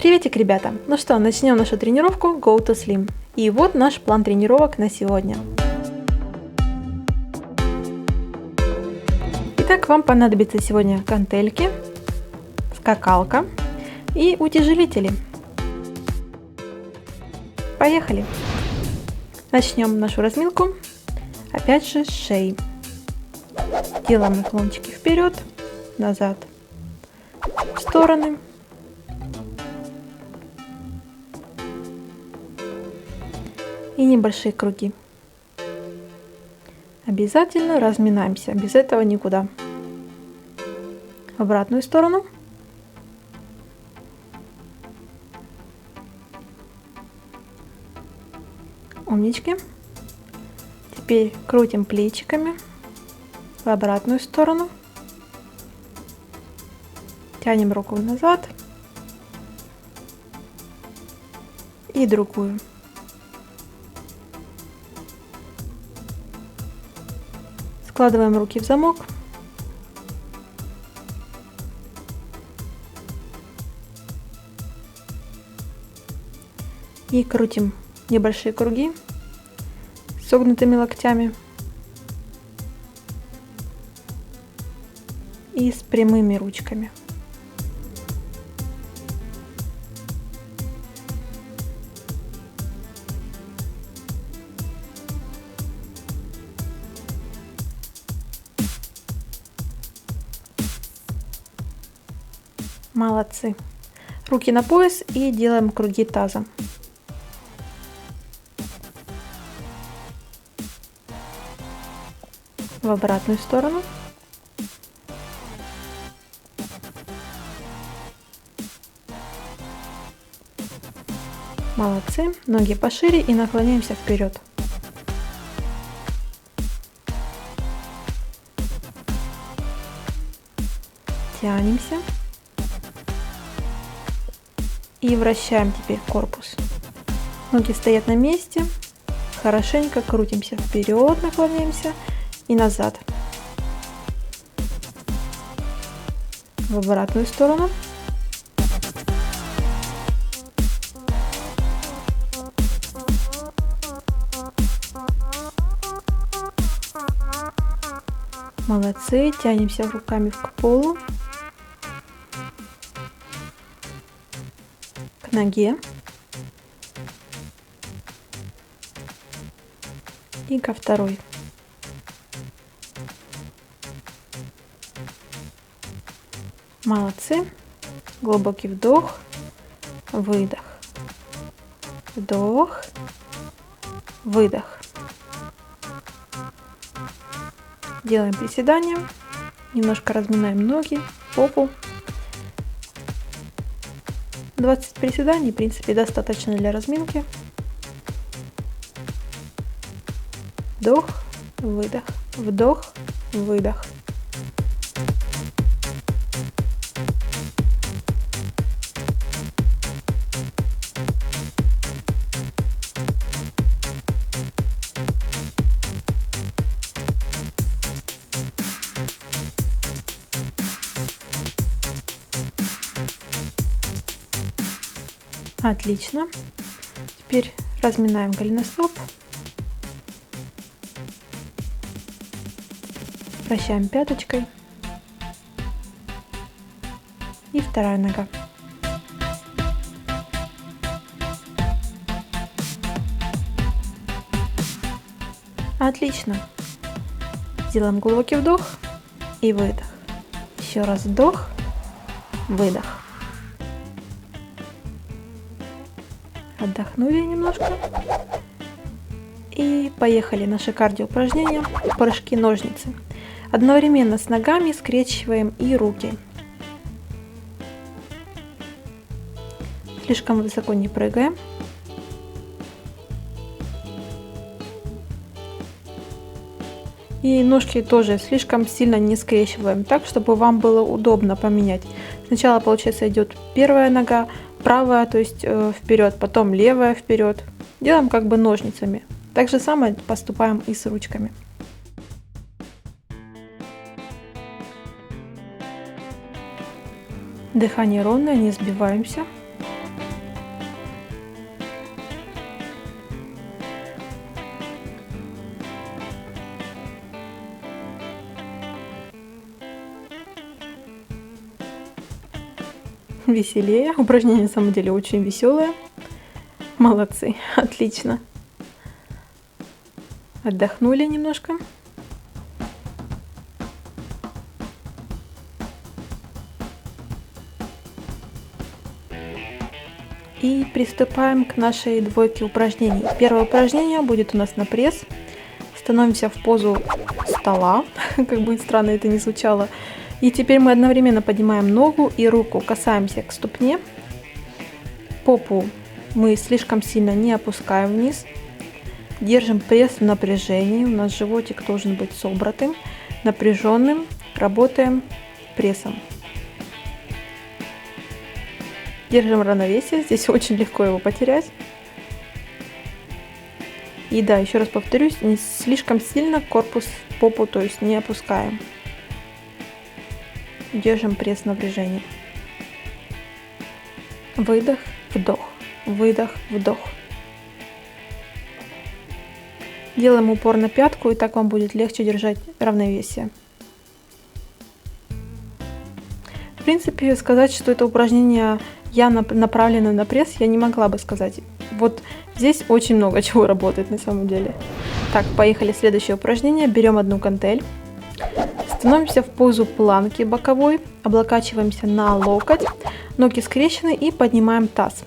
Приветик, ребята! Ну что, начнем нашу тренировку Go to Slim. И вот наш план тренировок на сегодня. Итак, вам понадобится сегодня гантельки, скакалка и утяжелители. Поехали! Начнем нашу разминку, опять же, с шеи. Делаем наклончики вперед, назад, в стороны. И небольшие круги. Обязательно разминаемся, без этого никуда. В обратную сторону. Умнички. Теперь крутим плечиками в обратную сторону. Тянем руку назад и другую. Складываем руки в замок. И крутим небольшие круги с согнутыми локтями и с прямыми ручками. Молодцы. Руки на пояс и делаем круги тазом. В обратную сторону. Молодцы. Ноги пошире и наклоняемся вперед. Тянемся. И вращаем теперь корпус. Ноги стоят на месте. Хорошенько крутимся вперед, наклоняемся и назад. В обратную сторону. Молодцы. Тянемся руками к полу. К ноге. И ко второй. Молодцы. Глубокий вдох, выдох. Вдох, выдох. Делаем приседания. Немножко разминаем ноги, попу. 20 приседаний, в принципе, достаточно для разминки. Вдох, выдох, вдох, выдох. Отлично. Теперь разминаем голеностоп. Вращаем пяточкой. И вторая нога. Отлично. Делаем глубокий вдох и выдох. Еще раз вдох, выдох. Отдохнули немножко. И поехали наши кардиоупражнения. Прыжки-ножницы. Одновременно с ногами скрещиваем и руки. Слишком высоко не прыгаем. И ножки тоже слишком сильно не скрещиваем, так, чтобы вам было удобно поменять. Сначала, получается, идет первая нога, правая, то есть вперед, потом левая вперед. Делаем как бы ножницами. Так же самое поступаем и с ручками. Дыхание ровное, не сбиваемся. веселее. Упражнение на самом деле очень веселое. Молодцы, отлично. Отдохнули немножко. И приступаем к нашей двойке упражнений. Первое упражнение будет у нас на пресс. Становимся в позу стола, как бы странно это ни звучало. И теперь мы одновременно поднимаем ногу и руку, касаемся к ступне. Попу мы слишком сильно не опускаем вниз. Держим пресс в напряжении. У нас животик должен быть собранным, напряженным. Работаем прессом. Держим равновесие. Здесь очень легко его потерять. И да, еще раз повторюсь, не слишком сильно корпус, попу, то есть не опускаем. Держим пресс в напряжении. Выдох, вдох, выдох, вдох. Делаем упор на пятку, и так вам будет легче держать равновесие. В принципе, сказать, что это упражнение направлено на пресс, я не могла бы сказать. Вот здесь очень много чего работает на самом деле. Так, поехали. Следующее упражнение. Берем одну гантель. Становимся в позу планки боковой. Облокачиваемся на локоть. Ноги скрещены и поднимаем таз.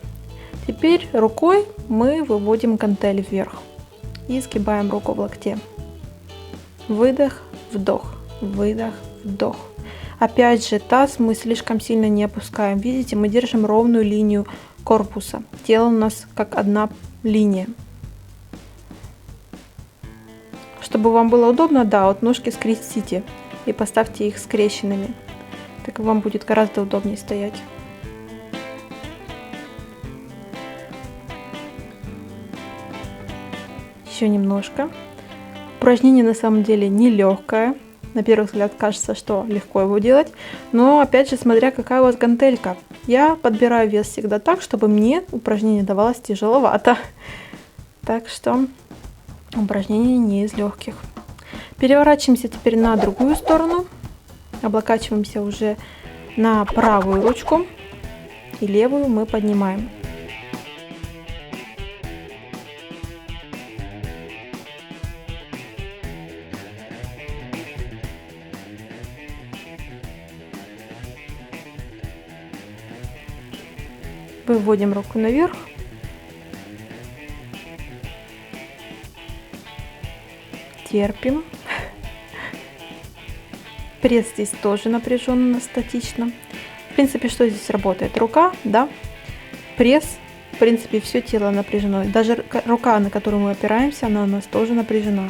Теперь рукой мы выводим гантель вверх. И сгибаем руку в локте. Выдох, вдох, выдох, вдох. Опять же, таз мы слишком сильно не опускаем. Видите, мы держим ровную линию корпуса. Тело у нас как одна линия. Чтобы вам было удобно, да, вот ножки скрестите и поставьте их скрещенными. Так вам будет гораздо удобнее стоять. Еще немножко. Упражнение на самом деле нелегкое. На первый взгляд кажется, что легко его делать. Но опять же, смотря какая у вас гантелька. Я подбираю вес всегда так, чтобы мне упражнение давалось тяжеловато. Так что упражнение не из легких. Переворачиваемся теперь на другую сторону. Облокачиваемся уже на правую ручку. И левую мы поднимаем. Выводим руку наверх. Терпим. Пресс здесь тоже напряженно, статично. В принципе, что здесь работает? Рука, да. Пресс, в принципе, все тело напряжено. Даже рука, на которую мы опираемся, она у нас тоже напряжена.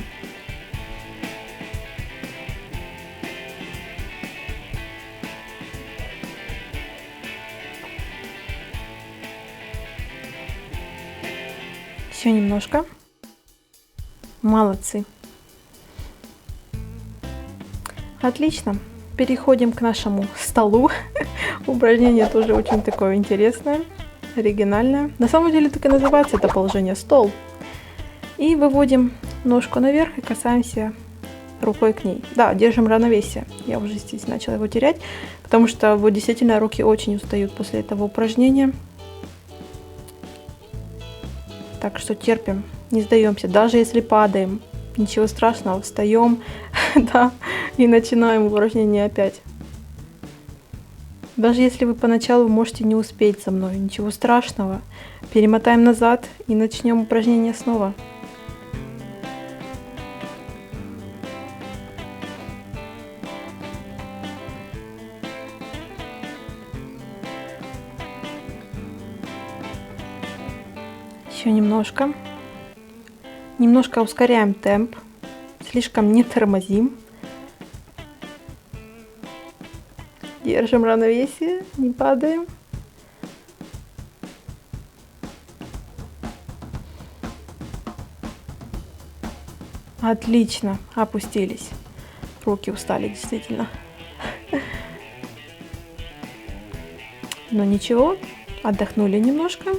Еще немножко. Молодцы. Отлично. Переходим к нашему столу. Упражнение тоже очень такое интересное, оригинальное. На самом деле так и называется это положение стол. И выводим ножку наверх и касаемся рукой к ней. Да, держим равновесие. Я уже здесь начала его терять, потому что вот действительно руки очень устают после этого упражнения. Так что терпим, не сдаемся, даже если падаем, ничего страшного, встаем, да, и начинаем упражнение опять. Даже если вы поначалу можете не успеть со мной, ничего страшного, перемотаем назад и начнем упражнение снова. Еще немножко. Немножко ускоряем темп. Слишком не тормозим. Держим равновесие, не падаем. Отлично, опустились. Руки устали действительно. Но ничего, отдохнули немножко.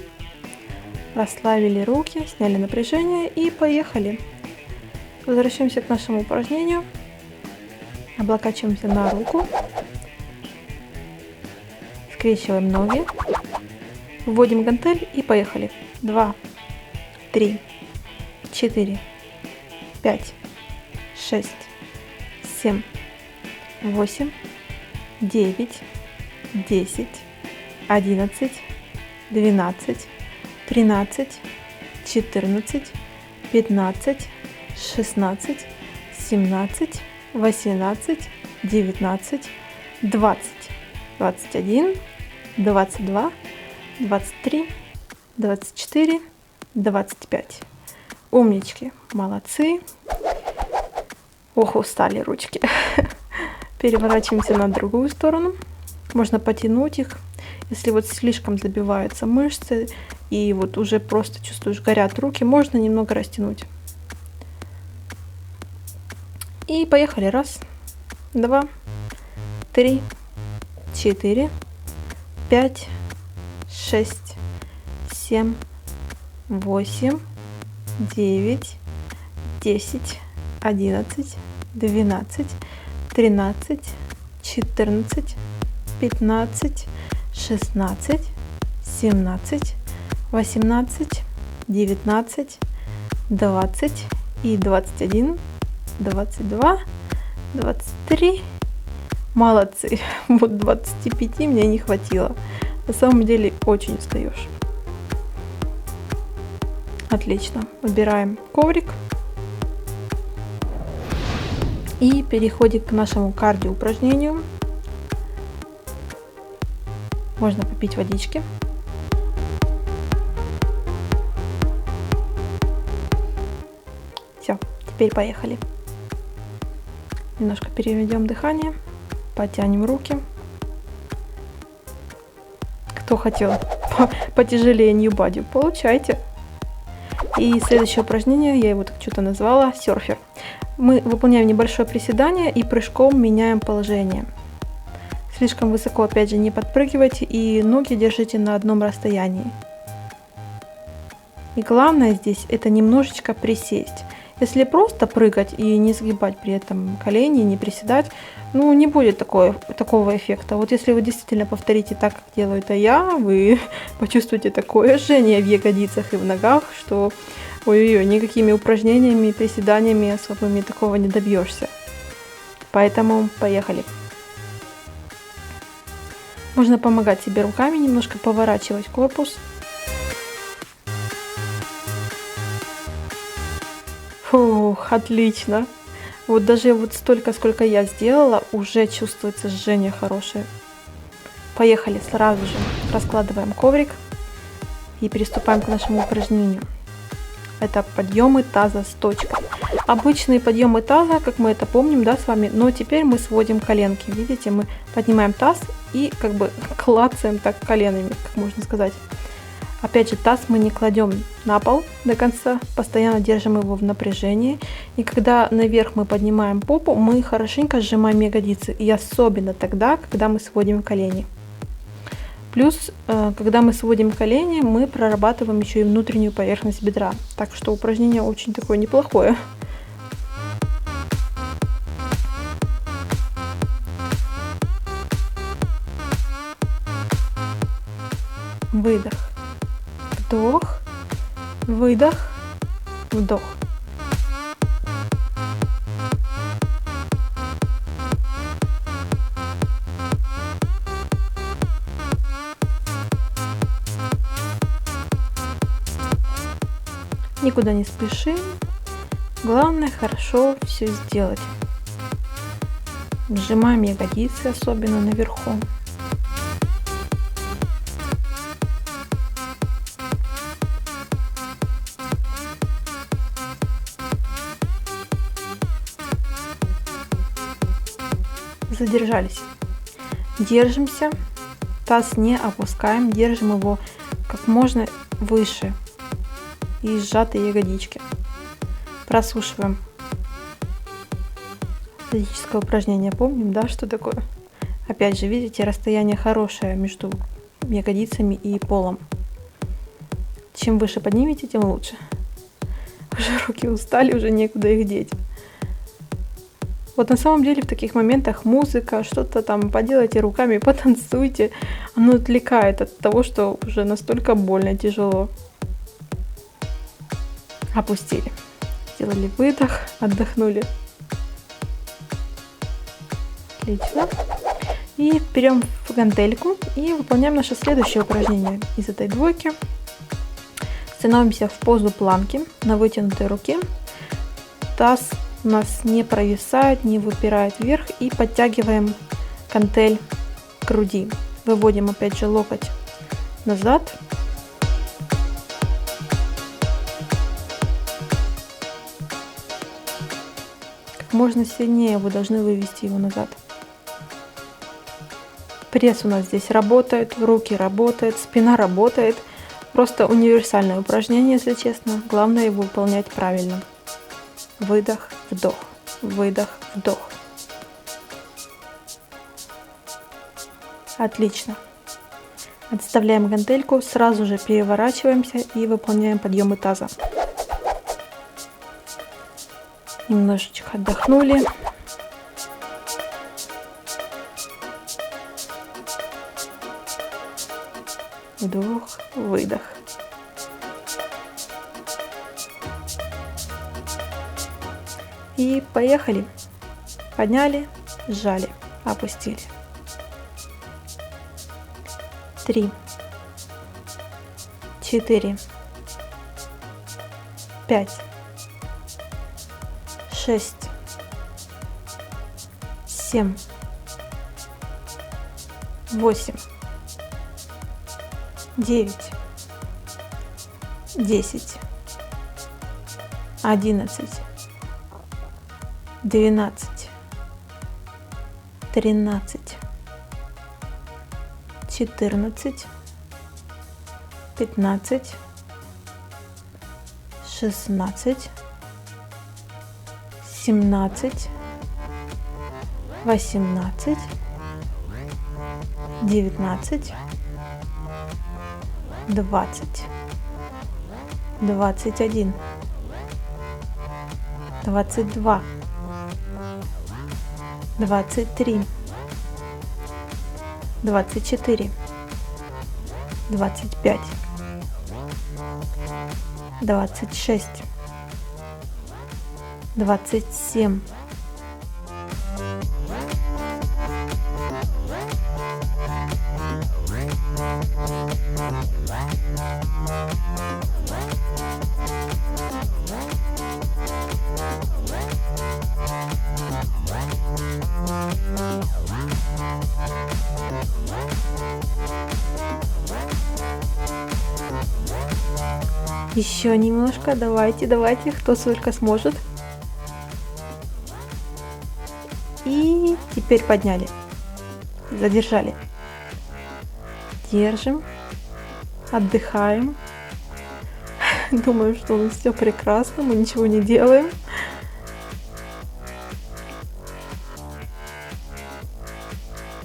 Расслабили руки, сняли напряжение и поехали. Возвращаемся к нашему Скрещиваем ноги. Вводим гантель и поехали. 2, 3, 4, 5, 6, 7, 8, 9, 10, 11, 12, 13, 14, 15, 16, 17, 18, 19, 20, 21, 22, 23, 24, 25. Умнички, молодцы. Ох, устали ручки. Переворачиваемся на другую сторону. Можно потянуть их. Если вот слишком забиваются мышцы и вот уже просто чувствуешь, горят руки, можно немного растянуть. И поехали. 1, 2, 3, 4, 5, 6, 7, 8, 9, 10, 11, 12, 13, 14, 15, 16, 17, 18, 19, 20 и 21, 22, 23. Молодцы. Вот 25 мне не хватило. На самом деле очень устаешь. Отлично. Выбираем коврик. И переходим к нашему кардио упражнению. Можно попить водички. Все, теперь поехали. Немножко переведем дыхание, потянем руки. Кто хотел потяжелее нью-бади, получайте. И следующее упражнение, я его так что-то назвала, серфер. Мы выполняем небольшое приседание и прыжком меняем положение. Слишком высоко, опять же, не подпрыгивайте и ноги держите на одном расстоянии. И главное здесь это немножечко присесть. Если просто прыгать и не сгибать при этом колени, не приседать, ну не будет такого эффекта. Вот если вы действительно повторите так, как делаю это я, вы почувствуете такое жжение в ягодицах и в ногах, что ой-ой-ой, никакими упражнениями, приседаниями особыми такого не добьешься. Поэтому поехали. Можно помогать себе руками, немножко поворачивать корпус. Фух, отлично. Вот даже вот столько, сколько я сделала, уже чувствуется жжение хорошее. Поехали, сразу же раскладываем коврик и приступаем к нашему упражнению. Это подъемы таза с точкой. Обычные подъемы таза, как мы это помним, да, с вами, но теперь мы сводим коленки. Видите, мы поднимаем таз и как бы клацаем так коленами, как можно сказать. Опять же, таз мы не кладем на пол до конца, постоянно держим его в напряжении. И когда наверх мы поднимаем попу, мы хорошенько сжимаем ягодицы. И особенно тогда, когда мы сводим колени. Плюс, когда мы сводим колени, мы прорабатываем еще и внутреннюю поверхность бедра. Так что упражнение очень такое неплохое. Выдох. Вдох. Выдох. Вдох. Никуда не спешим. Главное хорошо все сделать. Сжимаем ягодицы, особенно наверху. Задержались. Держимся. Таз не опускаем. Держим его как можно выше. И сжатые ягодички. Просушиваем. Физическое упражнение. Помним, да, что такое? Опять же, видите, расстояние хорошее между ягодицами и полом. Чем выше поднимете, тем лучше. Уже руки устали, уже некуда их деть. Вот на самом деле в таких моментах музыка, что-то там поделайте руками, потанцуйте. Оно отвлекает от того, что уже настолько больно, тяжело. Опустили. Сделали выдох, отдохнули. Отлично. И берем гантельку и выполняем наше следующее упражнение из этой двойки. Становимся в позу планки на вытянутой руке. Таз у нас не провисает, не выпирает вверх, и подтягиваем гантель к груди. Выводим опять же локоть назад. Как можно сильнее вы должны вывести его назад. Пресс у нас здесь работает, руки работают, спина работает. Просто универсальное упражнение, если честно. Главное его выполнять правильно. Выдох, вдох, выдох, вдох. Отлично. Отставляем гантельку, сразу же переворачиваемся и выполняем подъемы таза. Немножечко отдохнули. Вдох, выдох. И поехали. Подняли, сжали, опустили. 3, 4, 5, 6, 7, 8, 9, 10, 11, 12, 13, 14, 15, 16, 17, 18, 19, 20, 21, 22, 23, 24, 25, 26, 27, 'Еще немножко, давайте, кто только сможет. И теперь подняли, задержали. Держим, отдыхаем. Думаю, что у нас все прекрасно, мы ничего не делаем.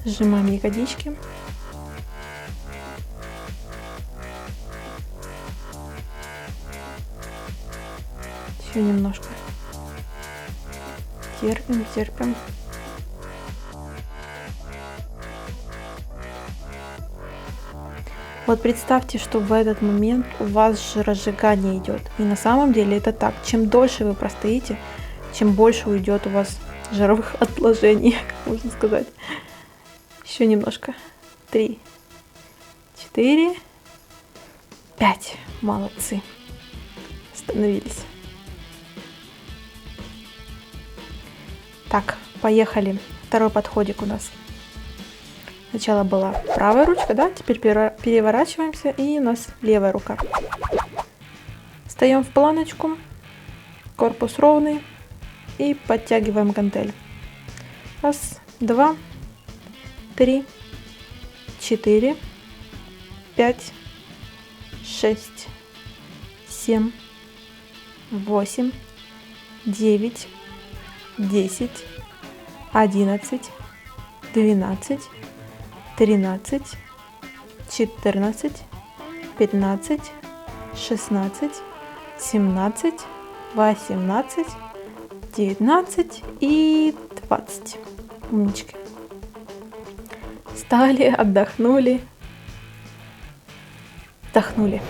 Сжимаем ягодички. Еще немножко. Терпим, терпим. Вот представьте, что в этот момент у вас жиросжигание идет. И на самом деле это так. Чем дольше вы простоите, чем больше уйдет у вас жировых отложений, можно сказать. Еще немножко. 3, 4, 5. Молодцы. Остановились. Так, поехали. Второй подходик у нас. Сначала была правая ручка, да? Теперь переворачиваемся, и у нас левая рука. Встаем в планочку, корпус ровный, и подтягиваем гантель. 1, 2, 3, 4, 5, 6, 7, 8, 9, 10, 11, 12, 13, 14, 15, 16, 17, 18, 19 и 20. Умнички. Встали, отдохнули. Вдохнули.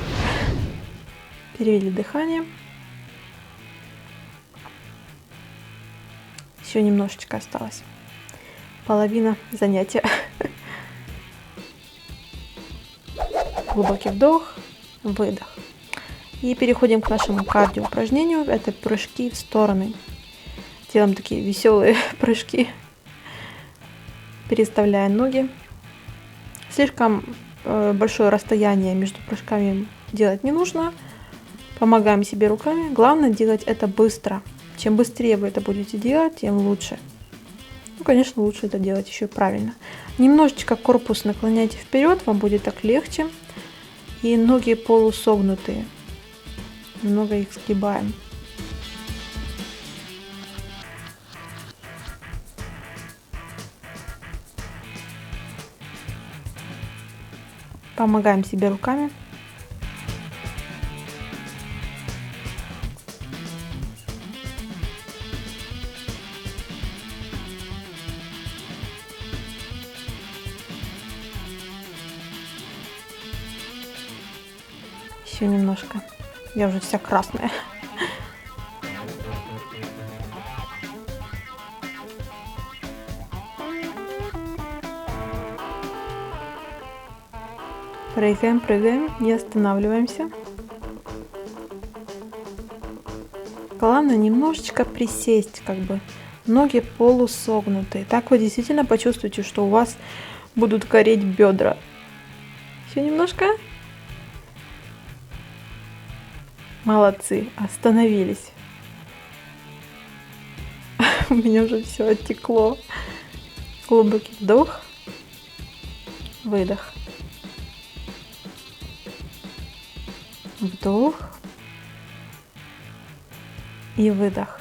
Перевели дыхание. Еще немножечко осталось. Половина занятия. Глубокий вдох, выдох. И переходим к нашему кардио упражнению. Это прыжки в стороны. Делаем такие веселые прыжки. Переставляя ноги. Слишком большое расстояние между прыжками делать не нужно. Помогаем себе руками. Главное делать это быстро. Чем быстрее вы это будете делать, тем лучше. Ну, конечно, лучше это делать еще и правильно. Немножечко корпус наклоняйте вперед, вам будет так легче. И ноги полусогнутые. Немного их сгибаем. Помогаем себе руками. Еще немножко. Я уже вся красная. Прыгаем, прыгаем, не останавливаемся. Главное немножечко присесть, как бы. Ноги полусогнутые. Так вы действительно почувствуете, что у вас будут гореть бедра. Еще немножко. Молодцы, остановились. У меня уже все оттекло. Глубокий вдох, выдох. Вдох и выдох.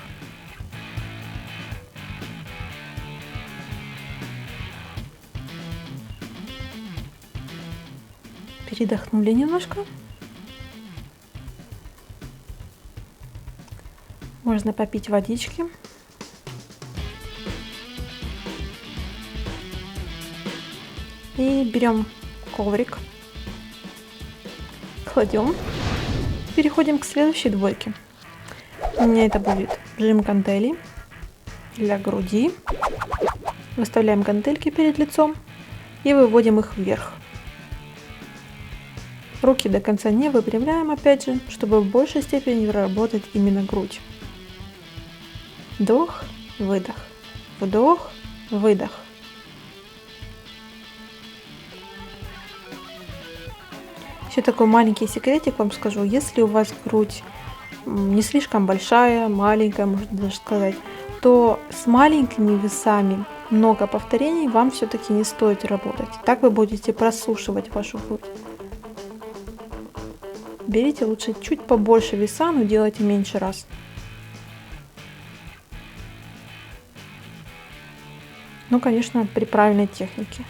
Передохнули немножко. Можно попить водички. И берем коврик. Кладем. Переходим к следующей двойке. У меня это будет жим гантелей для груди. Выставляем гантельки перед лицом и выводим их вверх. Руки до конца не выпрямляем, опять же, чтобы в большей степени работать именно грудь. Вдох, выдох. Вдох, выдох. Еще такой маленький секретик вам скажу. Если у вас грудь не слишком большая, маленькая, можно даже сказать, то с маленькими весами много повторений вам все-таки не стоит работать. Так вы будете просушивать вашу грудь. Берите лучше чуть побольше веса, но делайте меньше раз. Ну, конечно, при правильной технике.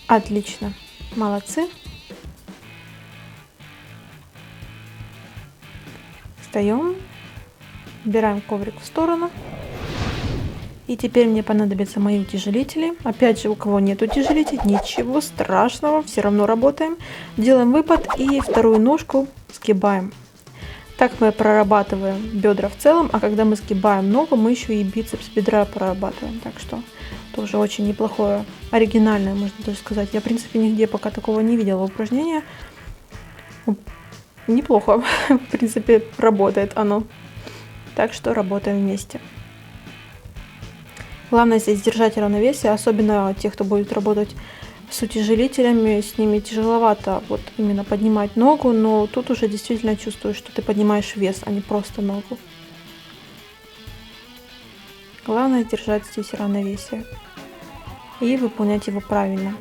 Отлично, молодцы. Встаем, убираем коврик в сторону. И теперь мне понадобятся мои утяжелители. Опять же, у кого нет утяжелителей, ничего страшного, все равно работаем. Делаем выпад и вторую ножку сгибаем. Так мы прорабатываем бедра в целом, а когда мы сгибаем ногу, мы еще и бицепс бедра прорабатываем. Так что тоже очень неплохое, оригинальное, можно даже сказать. Я, в принципе, нигде пока такого не видела упражнения. Неплохо, в принципе, работает оно. Так что работаем вместе. Главное здесь держать равновесие, особенно тех, кто будет работать с утяжелителями, с ними тяжеловато вот именно поднимать ногу, но тут уже действительно чувствуешь, что ты поднимаешь вес, а не просто ногу. Главное держать здесь равновесие и выполнять его правильно.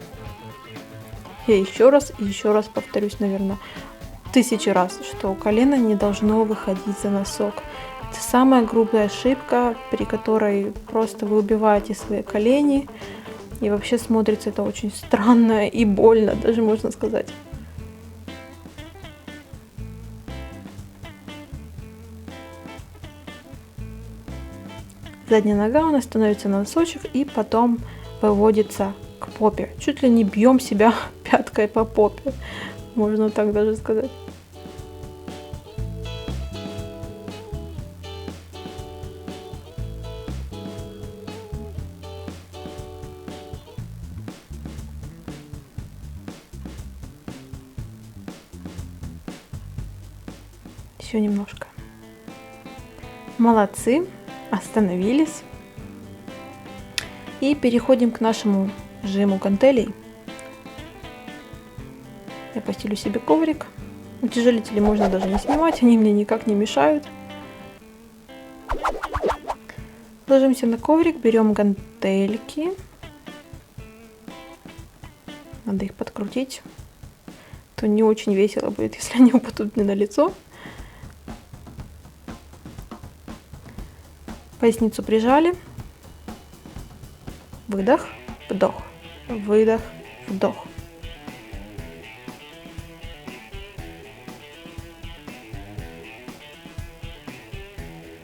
Я еще раз повторюсь, наверное, 1000 раз, что колено не должно выходить за носок. Это самая грубая ошибка, при которой просто вы убиваете свои колени. И вообще смотрится это очень странно и больно, даже можно сказать. Задняя нога у нас становится на носочек и потом выводится к попе. Чуть ли не бьем себя пяткой по попе, можно так даже сказать. Еще немножко. Молодцы, остановились. И переходим к нашему жиму гантелей. Я постелю себе коврик. Утяжелители можно даже не снимать, они мне никак не мешают. Ложимся на коврик, берем гантельки. Надо их подкрутить. То не очень весело будет, если они упадут мне на лицо. Поясницу прижали. Выдох, вдох, выдох, вдох.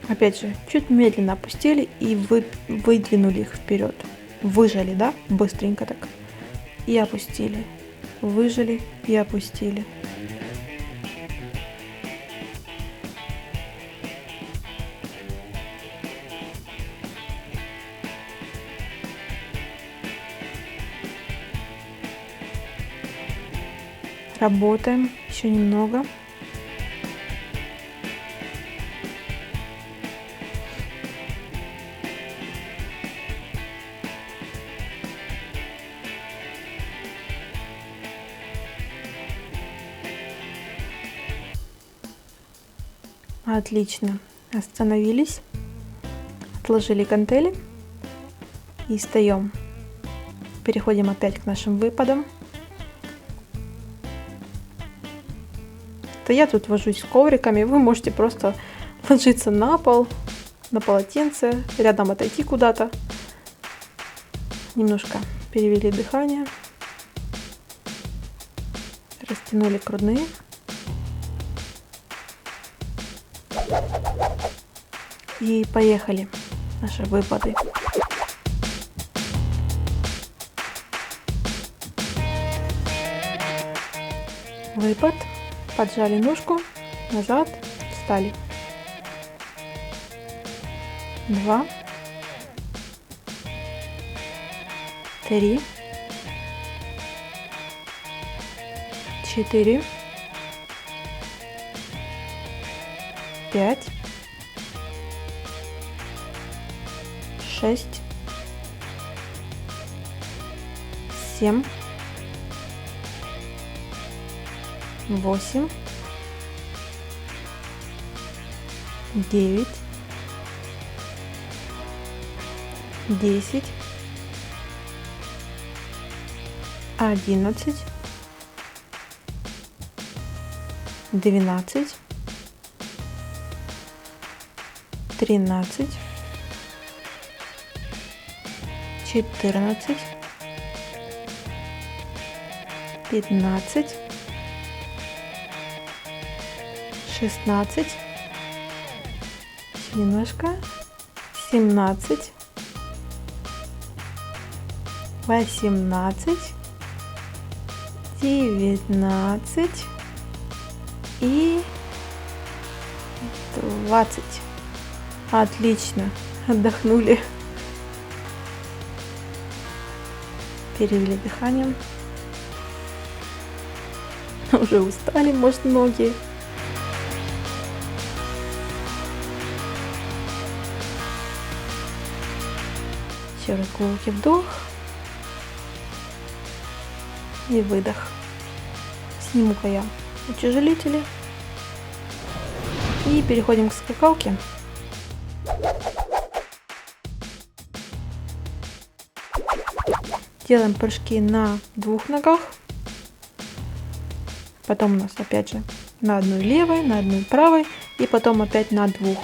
Опять же, чуть медленно опустили и выдвинули их вперед. Выжали, да? Быстренько так. И опустили. Выжали и опустили. Работаем еще немного. Отлично. Остановились. Отложили гантели. И встаем. Переходим опять к нашим выпадам. Я тут вожусь с ковриками, вы можете просто ложиться на пол, на полотенце, рядом отойти куда-то. Немножко перевели дыхание, растянули грудные. И поехали наши выпады. Выпад. Поджали ножку, назад, встали. 2, 3, 4, 5, 6, 7, 8, 9, 10, 11, 12, 13, 14, 15, 16, немножко, 17, 18, 19 и 20. Отлично, отдохнули. Перевели дыханием. Уже устали, может, многие. Еще раз глубокий вдох и выдох. Сниму-ка я утяжелители и переходим к скакалке. Делаем прыжки на 2 ногах. Потом у нас опять же На одной левой, на одной правой и потом опять на двух.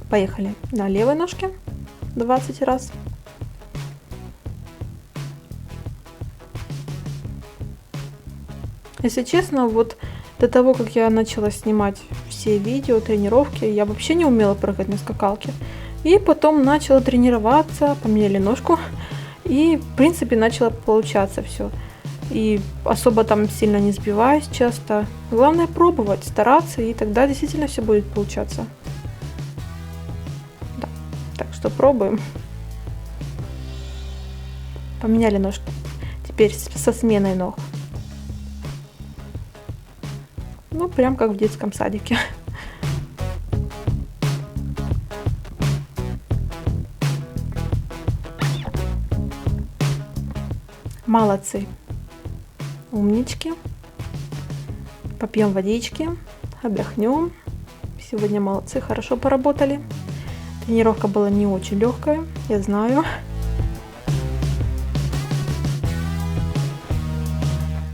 Поехали на левой ножке 20 раз. Если честно, вот до того, как я начала снимать все видео, тренировки, я вообще не умела прыгать на скакалке. И потом начала тренироваться, поменяли ножку, и в принципе начало получаться все. И особо там сильно не сбиваюсь часто. Главное пробовать, стараться, и тогда действительно все будет получаться. Так что пробуем. Поменяли ножки. Теперь со сменой ног. Ну, прям как в детском садике. Молодцы. Умнички. Попьем водички. Отдохнем. Сегодня молодцы, хорошо поработали. Тренировка была не очень легкая, я знаю.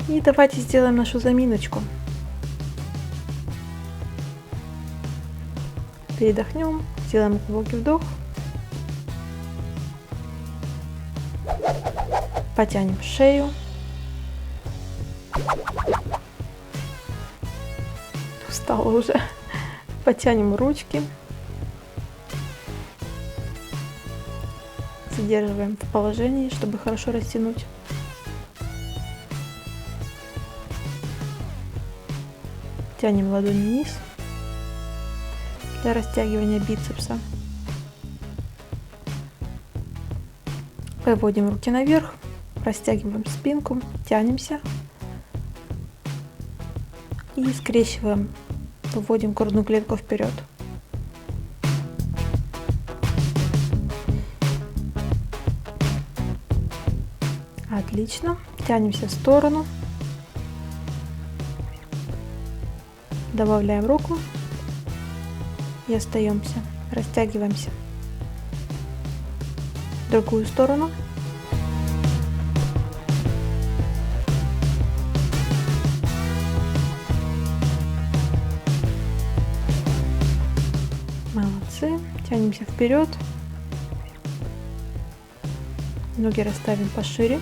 И давайте сделаем нашу заминочку. Передохнем, сделаем глубокий вдох. Потянем шею. Устала уже. Потянем ручки. Задерживаем в положении, чтобы хорошо растянуть. Тянем ладони вниз для растягивания бицепса. Выводим руки наверх, растягиваем спинку, тянемся и скрещиваем, выводим грудную клетку вперед. Отлично. Тянемся в сторону. Добавляем руку и остаемся. Растягиваемся. В другую сторону. Молодцы. Тянемся вперед. Ноги расставим пошире.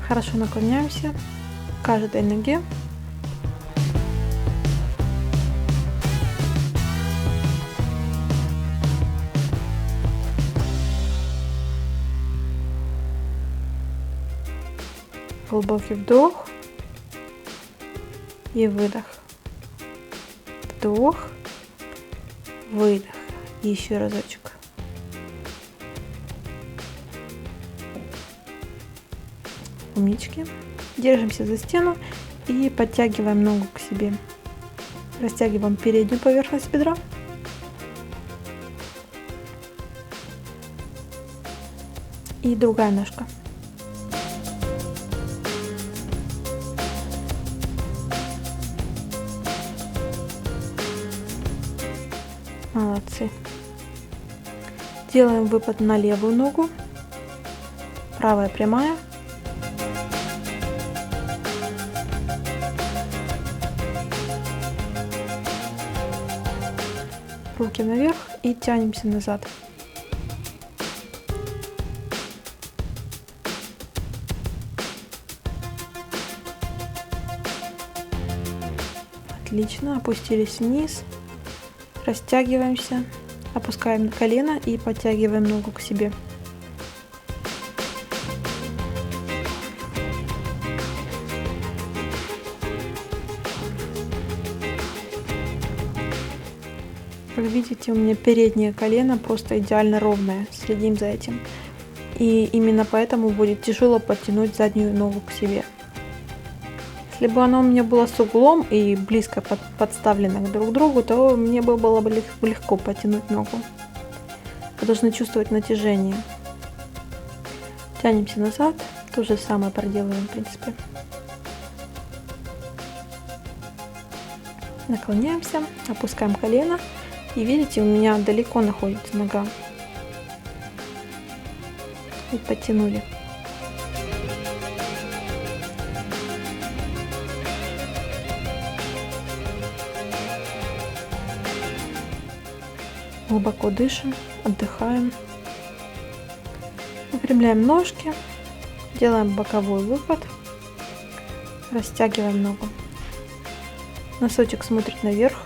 Хорошо наклоняемся к каждой ноге. Глубокий вдох и выдох. Вдох, выдох. И еще разочек. Умнички. Держимся за стену и подтягиваем ногу к себе. Растягиваем переднюю поверхность бедра. И другая ножка. Молодцы. Делаем выпад на левую ногу. Правая прямая. Руки наверх и тянемся назад. Отлично. Опустились вниз. Растягиваемся. Опускаем на колено и подтягиваем ногу к себе. Как видите, у меня переднее колено просто идеально ровное. Следим за этим. И именно поэтому будет тяжело подтянуть заднюю ногу к себе. Если бы оно у меня было с углом и близко подставлено друг к другу, то мне бы было бы легко потянуть ногу. Вы должны чувствовать натяжение. Тянемся назад, то же самое проделываем, в принципе. Наклоняемся, опускаем колено. И видите, у меня далеко находится нога. И подтянули. Глубоко дышим, отдыхаем. Выпрямляем ножки, делаем боковой выпад, растягиваем ногу. Носочек смотрит наверх.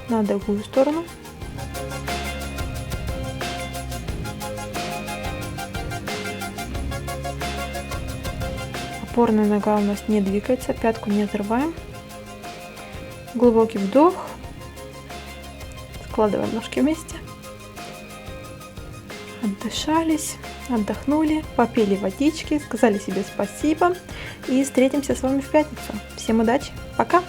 На другую сторону. Опорная нога у нас не двигается, пятку не отрываем. Глубокий вдох. Складываем ножки вместе. Отдышались, отдохнули, попили водички, сказали себе спасибо. И встретимся с вами в пятницу. Всем удачи, пока!